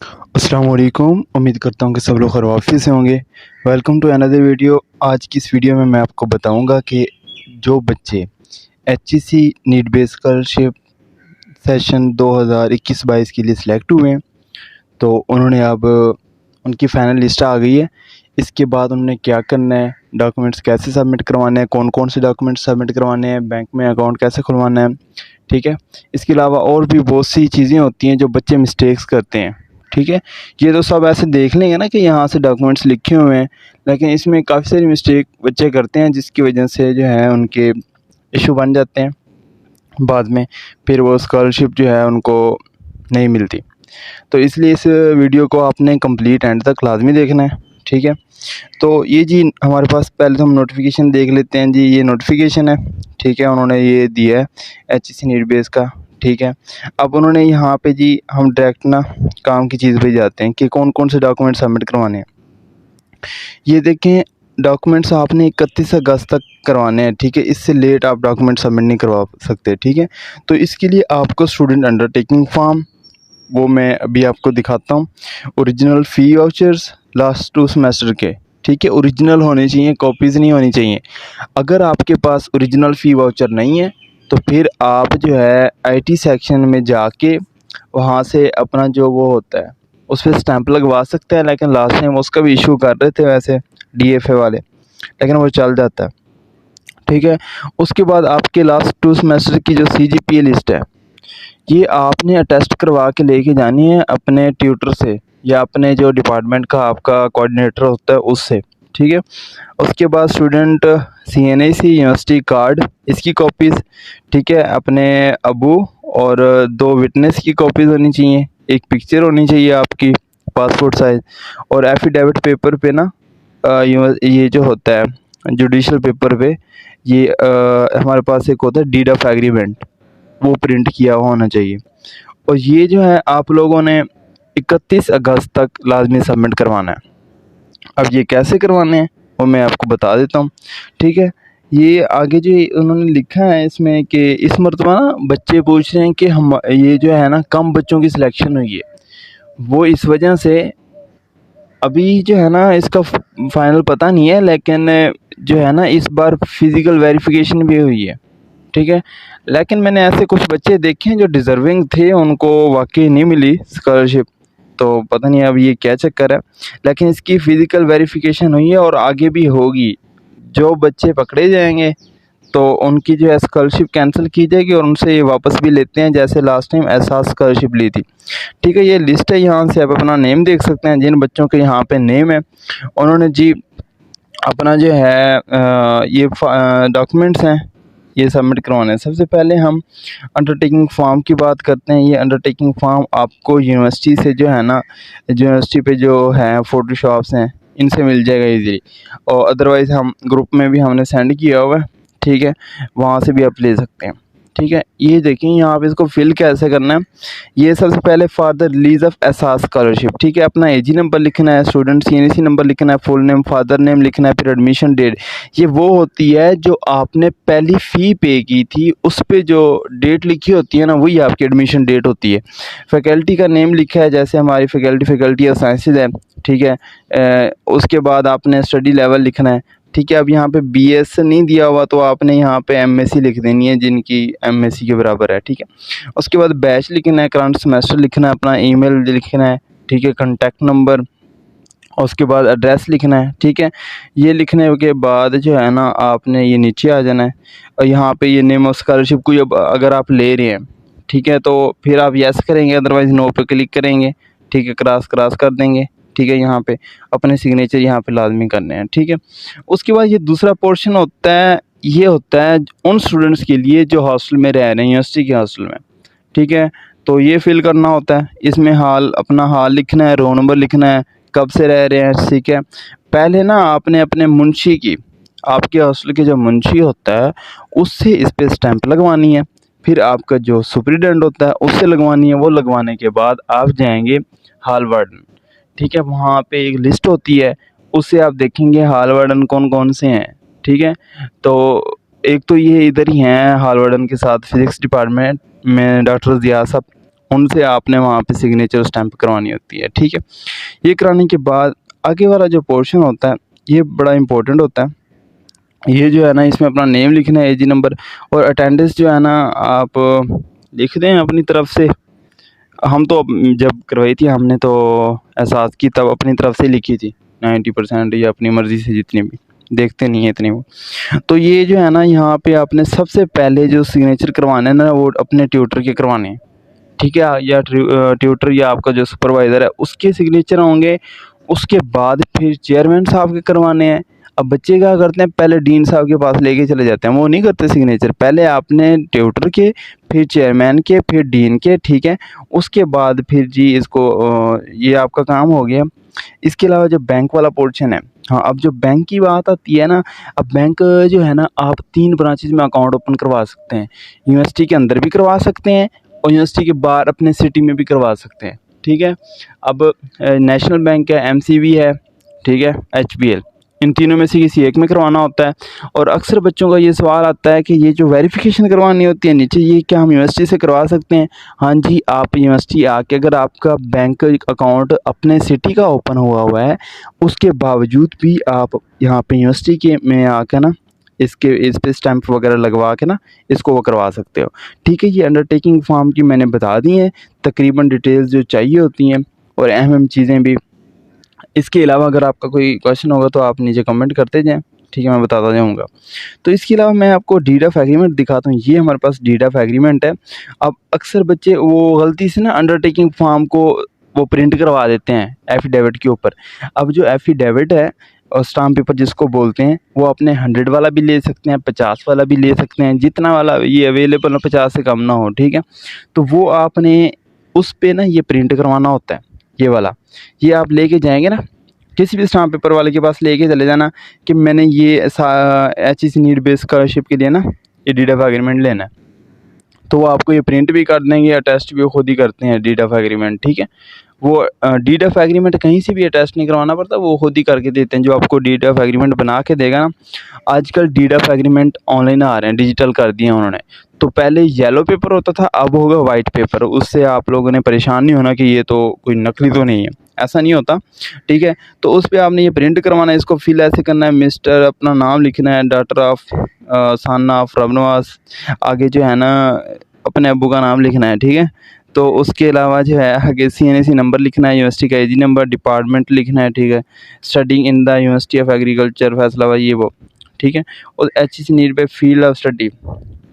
अस्सलाम वालेकुम। उम्मीद करता हूँ कि सब लोग खैरियत से होंगे। Welcome to another video. आज की इस वीडियो में मैं आपको बताऊंगा कि जो बच्चे HEC NEET based scholarship session 2021-22 के लिए सिलेक्ट हुए हैं, तो उन्होंने अब उनकी फ़ाइनल लिस्ट आ गई है। इसके बाद उन्होंने क्या करना है, डॉक्यूमेंट्स कैसे सबमिट करवाने हैं, कौन कौन से डॉक्यूमेंट्स सबमिट करवाने हैं, बैंक में अकाउंट कैसे खुलवाना है, ठीक है। इसके अलावा और भी बहुत सी चीज़ें होती हैं जो बच्चे मिस्टेक्स करते हैं, ठीक है। ये तो सब ऐसे देख लेंगे ना कि यहाँ से डॉक्यूमेंट्स लिखे हुए हैं, लेकिन इसमें काफ़ी सारी मिस्टेक बच्चे करते हैं जिसकी वजह से जो है उनके इशू बन जाते हैं। बाद में फिर वो स्कॉलरशिप जो है उनको नहीं मिलती। तो इसलिए इस वीडियो को आपने कंप्लीट एंड तक लाजमी देखना है, ठीक है। तो ये जी हमारे पास पहले तो हम नोटिफिकेशन देख लेते हैं जी। ये नोटिफिकेशन है, ठीक है, उन्होंने ये दिया है एचईसी नीट बेस का, ठीक है। अब उन्होंने यहाँ पे जी हम डायरेक्ट ना काम की चीज़ पे जाते हैं कि कौन कौन से डॉक्यूमेंट सबमिट करवाने हैं। ये देखें, डॉक्यूमेंट्स आपने 31 अगस्त तक करवाने हैं, ठीक है। इससे लेट आप डॉक्यूमेंट सबमिट नहीं करवा सकते, ठीक है। तो इसके लिए आपको स्टूडेंट अंडरटेकिंग फॉर्म, वो मैं अभी आपको दिखाता हूँ। ओरिजिनल फ़ी वाउचर्स लास्ट 2 सेमेस्टर के, ठीक है, ओरिजिनल होने चाहिए, कॉपीज़ नहीं होनी चाहिए। अगर आपके पास ओरिजिनल फ़ी वाउचर नहीं है तो फिर आप जो है आईटी सेक्शन में जाके वहाँ से अपना जो वो होता है उस पर स्टैंप लगवा सकते हैं। लेकिन लास्ट टाइम उसका भी इशू कर रहे थे वैसे डीएफए वाले, लेकिन वो चल जाता है, ठीक है। उसके बाद आपके लास्ट 2 सेमेस्टर की जो सीजीपीए लिस्ट है, ये आपने अटेस्ट करवा के लेके जानी है अपने ट्यूटर से या अपने जो डिपार्टमेंट का आपका कोऑर्डिनेटर होता है उससे, ठीक है। उसके बाद स्टूडेंट सीएनआईसी यूनिवर्सिटी कार्ड, इसकी कॉपीज़, ठीक है, अपने अबू और 2 विटनेस की कॉपीज़ होनी चाहिए, एक पिक्चर होनी चाहिए आपकी पासपोर्ट साइज़, और एफिडेविट पेपर पे ना ये जो होता है जुडिशल पेपर पे ये हमारे पास एक होता है डीड ऑफ एग्रीमेंट, वो प्रिंट किया हुआ होना चाहिए। और ये जो है आप लोगों ने 31 अगस्त तक लाजमी सबमिट करवाना है। अब ये कैसे करवाने हैं वो मैं आपको बता देता हूँ, ठीक है। ये आगे जो उन्होंने लिखा है इसमें कि इस मरतबा ना बच्चे पूछ रहे हैं कि हम ये जो है ना कम बच्चों की सिलेक्शन हुई है, वो इस वजह से अभी जो है ना इसका फाइनल पता नहीं है, लेकिन जो है ना इस बार फिज़िकल वेरिफिकेशन भी हुई है, ठीक है। लेकिन मैंने ऐसे कुछ बच्चे देखे हैं जो डिज़र्विंग थे, उनको वाकई नहीं मिली स्कॉलरशिप, तो पता नहीं अब ये क्या चक्कर है। लेकिन इसकी फ़िज़िकल वेरिफिकेशन हुई है और आगे भी होगी। जो बच्चे पकड़े जाएंगे तो उनकी जो है स्कॉलरशिप कैंसिल की जाएगी और उनसे ये वापस भी लेते हैं, जैसे लास्ट टाइम एहसास स्कॉलरशिप ली थी, ठीक है। ये लिस्ट है, यहाँ से आप अपना नेम देख सकते हैं। जिन बच्चों के यहाँ पे नेम है उन्होंने जी अपना जो है ये डॉक्यूमेंट्स हैं ये सबमिट करवाना है। सबसे पहले हम अंडरटेकिंग फॉर्म की बात करते हैं। ये अंडरटेकिंग फॉर्म आपको यूनिवर्सिटी से जो है ना, यूनिवर्सिटी पे जो है फ़ोटोशॉप्स हैं इनसे मिल जाएगा इजीली, और अदरवाइज़ हम ग्रुप में भी हमने सेंड किया हुआ है, ठीक है, वहाँ से भी आप ले सकते हैं, ठीक है। ये देखिए यहाँ पे इसको फिल कैसे करना है। ये सबसे पहले फॉर द रिलीज ऑफ एहसास स्कॉलरशिप, ठीक है, अपना एजी नंबर लिखना है, स्टूडेंट सीएनसी नंबर लिखना है, फुल नेम, फादर नेम लिखना है, फिर एडमिशन डेट। ये वो होती है जो आपने पहली फ़ी पे की थी उस पे जो डेट लिखी होती है ना, वही आपकी एडमिशन डेट होती है। फैकल्टी का नेम लिखा है, जैसे हमारी फैकल्टी ऑफ साइंसेज है, ठीक है। उसके बाद आपने स्टडी लेवल लिखना है, ठीक है। अब यहाँ पे बीएस नहीं दिया हुआ तो आपने यहाँ पे एमएससी लिख देनी है, जिनकी एमएससी के बराबर है, ठीक है। उसके बाद बैच लिखना है, करंट सेमेस्टर लिखना है, अपना ईमेल लिखना है, ठीक है, कॉन्टैक्ट नंबर, और उसके बाद एड्रेस लिखना है, ठीक है। ये लिखने के बाद जो है ना आपने ये नीचे आ जाना है और यहाँ पे ये नेम ऑफ स्कॉलरशिप को जब अगर आप ले रहे हैं, ठीक है, तो फिर आप यस करेंगे, अदरवाइज़ नो पे क्लिक करेंगे, ठीक है, क्रॉस कर देंगे, ठीक है। यहाँ पे अपने सिग्नेचर यहाँ पे लाजमी करने हैं, ठीक है। उसके बाद ये दूसरा पोर्शन होता है, ये होता है उन स्टूडेंट्स के लिए जो हॉस्टल में रह रहे हैं, यूनिवर्सिटी के हॉस्टल में, ठीक है। तो ये फिल करना होता है, इसमें अपना हाल लिखना है, रोल नंबर लिखना है, कब से रह रहे हैं, ठीक है। पहले ना आपने अपने मुंशी की, आपके हॉस्टल के जो मुंशी होता है उससे इस पे स्टैंप लगवानी है, फिर आपका जो सुपरिटेंडेंट होता है उससे लगवानी है। वो लगवाने के बाद आप जाएंगे हॉल वार्डन, ठीक है, वहाँ पे एक लिस्ट होती है, उससे आप देखेंगे हॉल वार्डन कौन कौन से हैं, ठीक है। तो एक तो ये इधर ही हैं हॉल वार्डन के साथ, फिज़िक्स डिपार्टमेंट में डॉक्टर ज़िया साहब, उनसे आपने वहाँ पे सिग्नेचर स्टैंप करवानी होती है। ठीक है, ये कराने के बाद आगे वाला जो पोर्शन होता है ये बड़ा इंपॉर्टेंट होता है। ये जो है ना, इसमें अपना नेम लिखना है, एजी नंबर, और अटेंडेंस जो है ना आप लिख दें अपनी तरफ से। हम तो जब करवाई थी हमने तो एहसास की तब अपनी तरफ से लिखी थी 90% या अपनी मर्ज़ी से, जितनी भी देखते नहीं है इतनी वो। तो ये जो है ना, यहाँ पे आपने सबसे पहले जो सिग्नेचर करवाने हैं ना वो अपने ट्यूटर के करवाने हैं। ठीक है, या ट्यूटर या आपका जो सुपरवाइज़र है उसके सिग्नेचर होंगे। उसके बाद फिर चेयरमैन साहब के करवाने हैं। अब बच्चे क्या करते हैं, पहले डीन साहब के पास लेके चले जाते हैं, वो नहीं करते सिग्नेचर, पहले आपने ट्यूटर के, फिर चेयरमैन के, फिर डीन के। ठीक है, उसके बाद फिर जी इसको ये आपका काम हो गया। इसके अलावा जो बैंक वाला पोर्शन है, हाँ, अब जो बैंक की बात आती है ना, अब बैंक जो है ना, आप 3 ब्रांचेज़ में अकाउंट ओपन करवा सकते हैं। यूनिवर्सिटी के अंदर भी करवा सकते हैं और यूनिवर्सिटी के बाहर अपने सिटी में भी करवा सकते हैं। ठीक है, अब नेशनल बैंक है, एमसीबी है, ठीक है, एचबीएल, इन तीनों में से किसी एक में करवाना होता है। और अक्सर बच्चों का ये सवाल आता है कि ये जो वेरिफिकेशन करवानी होती है नीचे, ये क्या हम यूनिवर्सिटी से करवा सकते हैं? हाँ जी, आप यूनिवर्सिटी आके अगर आपका बैंक अकाउंट अपने सिटी का ओपन हुआ है, उसके बावजूद भी आप यहाँ पे यूनिवर्सिटी के में आके ना इस पे स्टैंप वगैरह लगवा के ना इसको वो करवा सकते हो। ठीक है, ये अंडरटेकिंग फॉर्म की मैंने बता दी हैं तकरीबन डिटेल्स जो चाहिए होती हैं, और अहम चीज़ें भी। इसके अलावा अगर आपका कोई क्वेश्चन होगा तो आप नीचे कमेंट करते जाएँ, ठीक है, मैं बताता जाऊँगा। तो इसके अलावा मैं आपको डीड ऑफ एग्रीमेंट दिखाता हूँ। ये हमारे पास डीड ऑफ एग्रीमेंट है। अब अक्सर बच्चे वो गलती से ना अंडरटेकिंग फॉर्म को वो प्रिंट करवा देते हैं एफिडेविट के ऊपर। अब जो एफिडेविट है और स्टाम्प पेपर जिसको बोलते हैं, वो अपने 100 वाला भी ले सकते हैं, 50 वाला भी ले सकते हैं, जितना वाला ये अवेलेबल हो, 50 से कम ना हो। ठीक है, तो वो आपने उस पे ना ये प्रिंट करवाना होता है, ये वाला। ये आप लेके जाएंगे ना किसी भी स्टाम्प पेपर वाले के पास, लेके चले जाना कि मैंने ये एचईसी नीड बेस्ड स्कॉलरशिप के लिए ना ये डीड ऑफ एग्रीमेंट लेना है। तो वो आपको ये प्रिंट भी कर देंगे, अटेस्ट भी खुद ही करते हैं डीड ऑफ एग्रीमेंट। ठीक है, वो डीड ऑफ एग्रीमेंट कहीं से भी अटेस्ट नहीं करवाना पड़ता, वो खुद ही करके देते हैं। जो आपको डीड ऑफ एग्रीमेंट बना के देगा ना, आजकल डीड ऑफ एग्रीमेंट ऑनलाइन आ रहे हैं, डिजिटल कर दिए उन्होंने। तो पहले येलो पेपर होता था, अब होगा वाइट पेपर। उससे आप लोगों ने परेशान नहीं होना कि ये तो कोई नकली तो नहीं है, ऐसा नहीं होता। ठीक है, तो उस पर आपने ये प्रिंट करवाना है। इसको फिल ऐसे करना है, मिस्टर अपना नाम लिखना है, डॉटर ऑफ सन ऑफ रबनवास, आगे जो है ना अपने अब्बू का नाम लिखना है। ठीक है, तो उसके अलावा जो है आगे CNSE नंबर लिखना है, यूनिवर्सिटी का एजी नंबर, डिपार्टमेंट लिखना है। ठीक है, studying in the university of agriculture Faisalabad, ये वो। ठीक है, और HEC need by field of study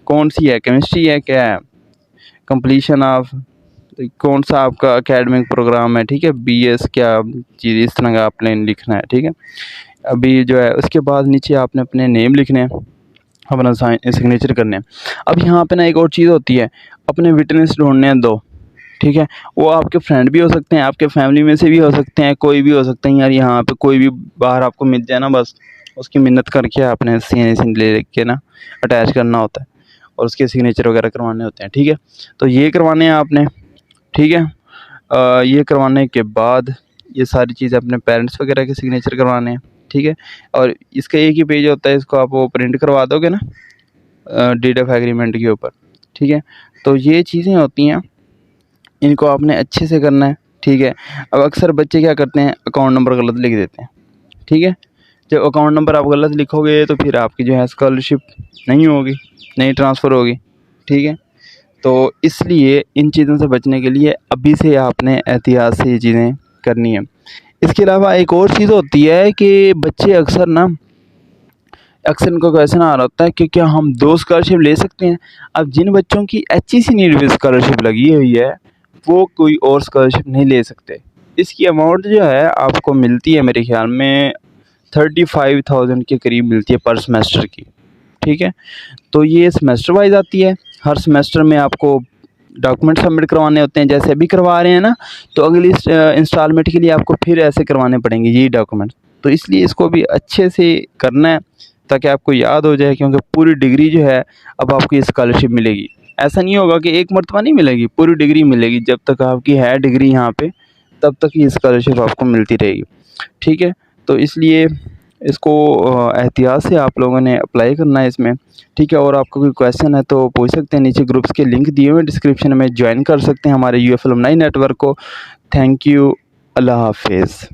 कौन सी है, केमिस्ट्री है, क्या है, कंप्लीशन ऑफ कौन सा आपका एकेडमिक प्रोग्राम है। ठीक है, BS क्या चीज़, इस तरह का आपने लिखना है। ठीक है, अभी जो है उसके बाद नीचे आपने अपने नेम लिखने हैं, अपना साइन सिग्नेचर करने हैं। अब यहाँ पे ना एक और चीज़ होती है, अपने विटनेस ढूंढने हैं 2। ठीक है, वो आपके फ्रेंड भी हो सकते हैं, आपके फैमिली में से भी हो सकते हैं, कोई भी हो सकते हैं यार। यहाँ पे कोई भी बाहर आपको मिल जाए ना, बस उसकी मिन्नत करके आपने CNSE ले के ना अटैच करना होता है और उसके सिग्नेचर वगैरह करवाने होते हैं। ठीक है, तो ये करवाने हैं आपने। ठीक है, ये करवाने के बाद ये सारी चीज़ें अपने पेरेंट्स वगैरह के सिग्नेचर करवाने हैं। ठीक है, और इसका एक ही पेज होता है, इसको आप वो प्रिंट करवा दोगे ना डीड ऑफ एग्रीमेंट के ऊपर। ठीक है, तो ये चीज़ें होती हैं, इनको आपने अच्छे से करना है। ठीक है, अब अक्सर बच्चे क्या करते हैं, अकाउंट नंबर गलत लिख देते हैं। ठीक है, जब अकाउंट नंबर आप गलत लिखोगे तो फिर आपकी जो है स्कॉलरशिप नहीं होगी, नहीं ट्रांसफ़र होगी। ठीक है, तो इसलिए इन चीज़ों से बचने के लिए अभी से आपने एहतियात से ये चीज़ें करनी है। इसके अलावा एक और चीज़ होती है कि बच्चे अक्सर इनको क्वेश्चन आ रहा होता है कि क्या हम 2 स्कॉलरशिप ले सकते हैं। अब जिन बच्चों की HEC नीड बेस्ड स्कॉलरशिप लगी हुई है वो कोई और स्कॉलरशिप नहीं ले सकते। इसकी अमाउंट जो है आपको मिलती है मेरे ख्याल में 35,000 के करीब मिलती है पर सेमेस्टर की। ठीक है, तो ये सेमेस्टर वाइज आती है। हर सेमेस्टर में आपको डॉक्यूमेंट सबमिट करवाने होते हैं, जैसे अभी करवा रहे हैं ना, तो अगली इंस्टॉलमेंट के लिए आपको फिर ऐसे करवाने पड़ेंगे ये डॉक्यूमेंट। तो इसलिए इसको भी अच्छे से करना है ताकि आपको याद हो जाए, क्योंकि पूरी डिग्री जो है अब आपको ये स्कॉलरशिप मिलेगी। ऐसा नहीं होगा कि एक मरतबा नहीं मिलेगी, पूरी डिग्री मिलेगी। जब तक आपकी है डिग्री यहाँ पे तब तक ये स्कॉलरशिप आपको मिलती रहेगी। ठीक है, तो इसलिए इसको एहतियात से आप लोगों ने अप्लाई करना है इसमें, ठीक है। और आपको कोई क्वेश्चन है तो पूछ सकते हैं, नीचे ग्रुप्स के लिंक दिए हुए डिस्क्रिप्शन में, ज्वाइन कर सकते हैं हमारे यूएफ अलुमनाई नेटवर्क को। थैंक यू, अल्लाह हाफिज़।